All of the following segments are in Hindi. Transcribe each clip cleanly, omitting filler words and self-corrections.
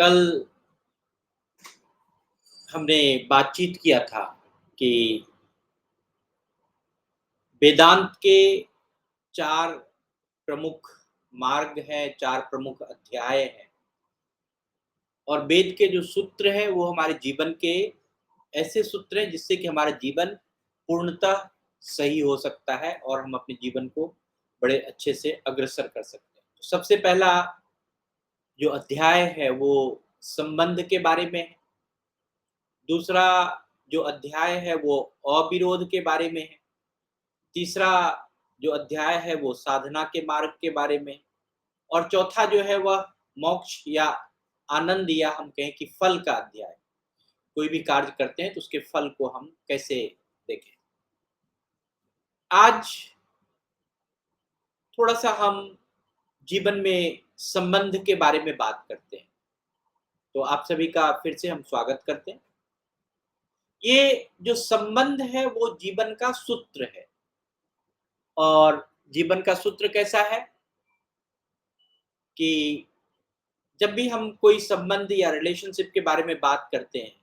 कल हमने बातचीत किया था कि वेदांत के 4 प्रमुख मार्ग हैं, 4 प्रमुख अध्याय हैं और वेद के जो सूत्र हैं वो हमारे जीवन के ऐसे सूत्र हैं जिससे कि हमारा जीवन पूर्णतः सही हो सकता है और हम अपने जीवन को बड़े अच्छे से अग्रसर कर सकते हैं। तो सबसे पहला जो अध्याय है वो संबंध के बारे में है। दूसरा जो अध्याय है वो अविरोध के बारे में है। तीसरा जो अध्याय है वो साधना के मार्ग के बारे में है। और चौथा जो है वह मोक्ष या आनंद या हम कहें कि फल का अध्याय। कोई भी कार्य करते हैं तो उसके फल को हम कैसे देखें। आज थोड़ा-सा हम जीवन में संबंध के बारे में बात करते हैं। तो आप सभी का फिर से हम स्वागत करते हैं। ये जो संबंध है वो जीवन का सूत्र है। और जीवन का सूत्र कैसा है कि जब भी हम कोई संबंध या रिलेशनशिप के बारे में बात करते हैं,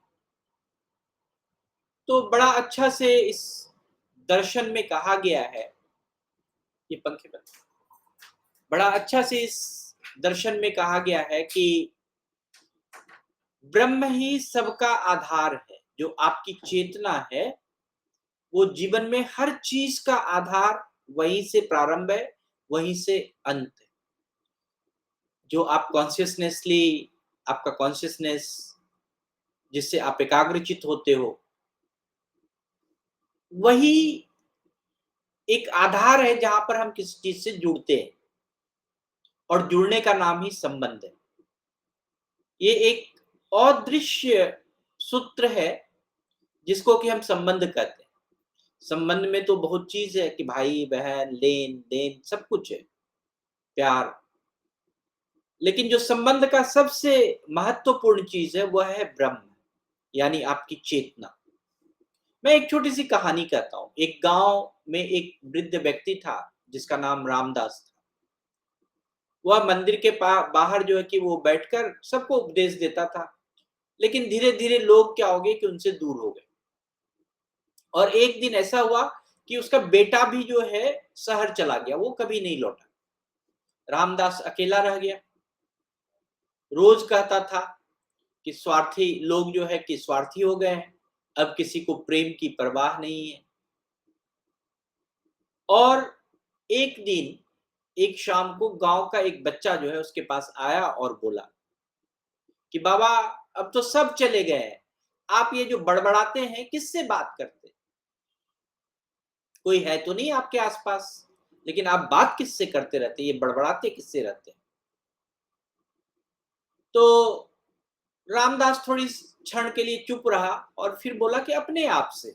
तो बड़ा अच्छा से इस दर्शन में कहा गया है, ये पंखे बंद। बड़ा अच्छा से इस दर्शन में कहा गया है कि ब्रह्म ही सबका आधार है। जो आपकी चेतना है, वो जीवन में हर चीज का आधार वहीं से प्रारंभ है, वहीं से अंत है। जो आप कॉन्शियसनेसली आपका कॉन्शियसनेस जिससे आप एकाग्रचित होते हो, वही एक आधार है जहां पर हम किसी चीज से जुड़ते हैं और जुड़ने का नाम ही संबंध है। ये एक अदृश्य सूत्र है जिसको कि हम संबंध कहते हैं। संबंध में तो बहुत चीज है कि भाई बहन लेन देन सब कुछ है, प्यार। लेकिन जो संबंध का सबसे महत्वपूर्ण चीज है वह है ब्रह्म, यानी आपकी चेतना। मैं एक छोटी सी कहानी कहता हूँ। एक गांव में एक वृद्ध व्यक्ति था जिसका नाम रामदास था। वह मंदिर के बाहर जो है कि वो बैठकर सबको उपदेश देता था। लेकिन धीरे धीरे लोग क्या हो गए कि उनसे दूर हो गए। और एक दिन ऐसा हुआ कि उसका बेटा भी जो है शहर चला गया, वो कभी नहीं लौटा। रामदास अकेला रह गया। रोज कहता था कि स्वार्थी लोग जो है कि स्वार्थी हो गए हैं, अब किसी को प्रेम की परवाह नहीं है। और एक दिन एक शाम को गांव का एक बच्चा जो है उसके पास आया और बोला कि बाबा, अब तो सब चले गए हैं, आप ये जो बड़बड़ाते हैं किससे बात करते हैं? कोई है तो नहीं आपके आसपास, लेकिन आप बात किससे करते रहते हैं? ये बड़बड़ाते किससे रहते हैं? तो रामदास थोड़ी क्षण के लिए चुप रहा और फिर बोला कि अपने आप से।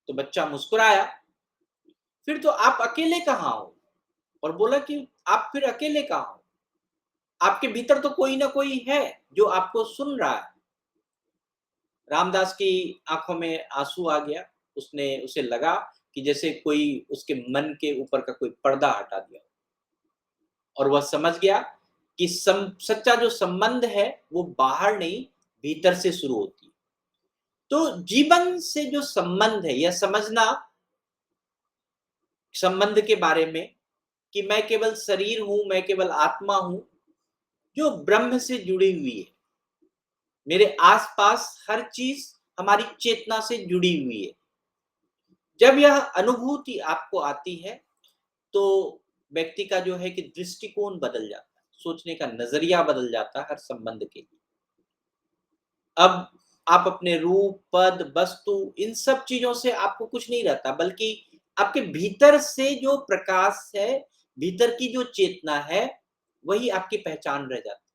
तो बच्चा मुस्कुराया। फिर तो आप अकेले कहाँ हो? और बोला कि आप फिर अकेले कहाँ हो? आपके भीतर तो कोई ना कोई है जो आपको सुन रहा है। रामदास की आंखों में आंसू आ गया। उसे लगा कि जैसे कोई उसके मन के ऊपर का कोई पर्दा हटा दिया। और वह समझ गया कि सच्चा जो संबंध है वो बाहर नहीं, भीतर से शुरू होती है। तो जीवन से जो संबंध है यह समझना, संबंध के बारे में कि मैं केवल शरीर हूं, मैं केवल आत्मा हूं जो ब्रह्म से जुड़ी हुई है। मेरे आसपास हर चीज हमारी चेतना से जुड़ी हुई है। जब यह अनुभूति आपको आती है तो व्यक्ति का जो है कि दृष्टिकोण बदल जाता है, सोचने का नजरिया बदल जाता है हर संबंध के लिए। अब आप अपने रूप, पद, वस्तु, इन सब चीजों से आपको कुछ नहीं रहता, बल्कि आपके भीतर से जो प्रकाश है, भीतर की जो चेतना है, वही आपकी पहचान रह जाती है।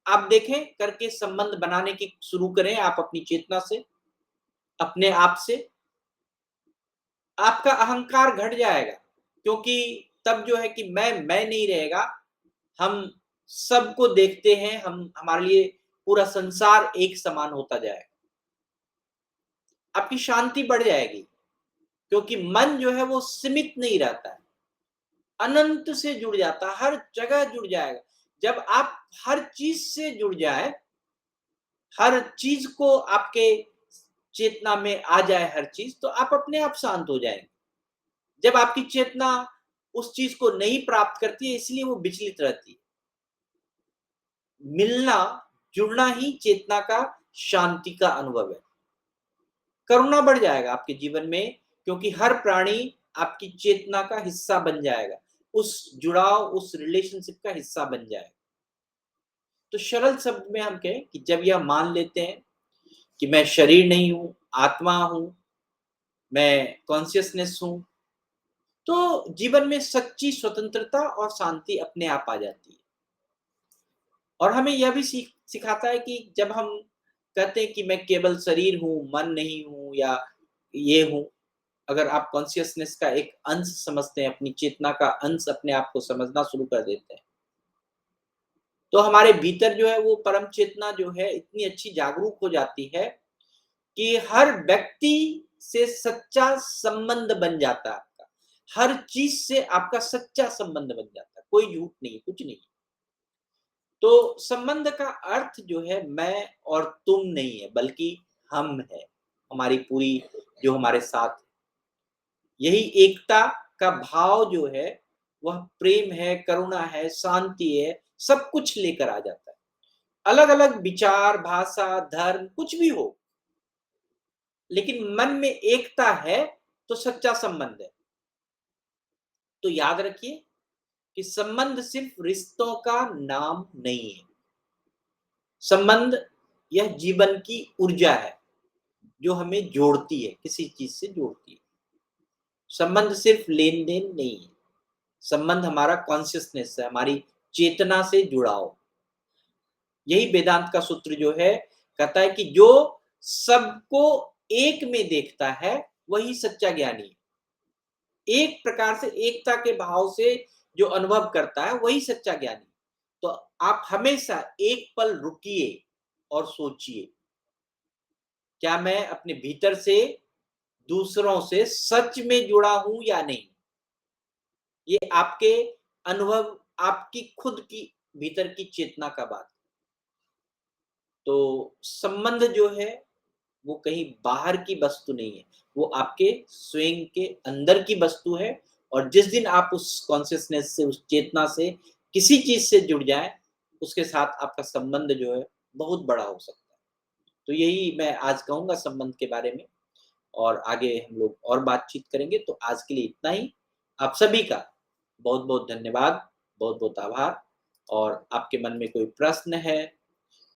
आप देखें, करके संबंध बनाने की शुरू करें आप अपनी चेतना से, अपने आप से। आपका अहंकार घट जाएगा, क्योंकि तब जो है कि मैं नहीं रहेगा। हम सबको देखते हैं, हम हमारे लिए पूरा संसार एक समान होता जाएगा। आपकी शांति बढ़ जाएगी, क्योंकि मन जो है वो सीमित नहीं रहता है, अनंत से जुड़ जाता है, हर जगह जुड़ जाएगा। जब आप हर चीज से जुड़ जाए, हर चीज को आपके चेतना में आ जाए हर चीज, तो आप अपने आप शांत हो जाएंगे। जब आपकी चेतना उस चीज को नहीं प्राप्त करती है, इसलिए वो विचलित रहती है। मिलना, जुड़ना ही चेतना का शांति का अनुभव है। करुणा बढ़ जाएगा आपके जीवन में, क्योंकि हर प्राणी आपकी चेतना का हिस्सा बन जाएगा, उस जुड़ाव, उस रिलेशनशिप का हिस्सा बन जाएगा। तो सरल शब्द में हम कहें कि जब यह मान लेते हैं कि मैं शरीर नहीं हूं, आत्मा हूं, मैं कॉन्शियसनेस हूं, तो जीवन में सच्ची स्वतंत्रता और शांति अपने आप आ जाती है। और हमें यह भी सिखाता है कि जब हम कहते हैं कि मैं केवल शरीर हूँ, मन नहीं हूँ या ये हूँ, अगर आप कॉन्शियसनेस का एक अंश समझते हैं, अपनी चेतना का अंश अपने आप को समझना शुरू कर देते हैं, तो हमारे भीतर जो है वो परम चेतना जो है इतनी अच्छी जागरूक हो जाती है कि हर व्यक्ति से सच्चा संबंध बन जाता है आपका। हर चीज से आपका सच्चा संबंध बन जाता है, कोई झूठ नहीं, कुछ नहीं। तो संबंध का अर्थ जो है मैं और तुम नहीं है, बल्कि हम है, हमारी पूरी जो हमारे साथ है। यही एकता का भाव जो है वह प्रेम है, करुणा है, शांति है, सब कुछ लेकर आ जाता है। अलग अलग विचार, भाषा, धर्म कुछ भी हो, लेकिन मन में एकता है तो सच्चा संबंध है। तो याद रखिए कि संबंध सिर्फ रिश्तों का नाम नहीं है। संबंध यह जीवन की ऊर्जा है जो हमें जोड़ती है, किसी चीज से जोड़ती है। संबंध सिर्फ लेन देन नहीं है, संबंध हमारा कॉन्शियसनेस है, हमारी चेतना से जुड़ाव। यही वेदांत का सूत्र जो है कहता है कि जो सबको एक में देखता है वही सच्चा ज्ञानी है। एक प्रकार से एकता के भाव से जो अनुभव करता है वही सच्चा ज्ञानी। तो आप हमेशा एक पल रुकिए और सोचिए, क्या मैं अपने भीतर से दूसरों से सच में जुड़ा हूं या नहीं। ये आपके अनुभव, आपकी खुद की भीतर की चेतना का बात। तो संबंध जो है वो कहीं बाहर की वस्तु नहीं है, वो आपके स्वयं के अंदर की वस्तु है। और जिस दिन आप उस कॉन्शियसनेस से, उस चेतना से किसी चीज से जुड़ जाए, उसके साथ आपका संबंध जो है बहुत बड़ा हो सकता है। तो यही मैं आज कहूंगा संबंध के बारे में, और आगे हम लोग और बातचीत करेंगे। तो आज के लिए इतना ही। आप सभी का बहुत बहुत धन्यवाद, बहुत बहुत आभार। और आपके मन में कोई प्रश्न है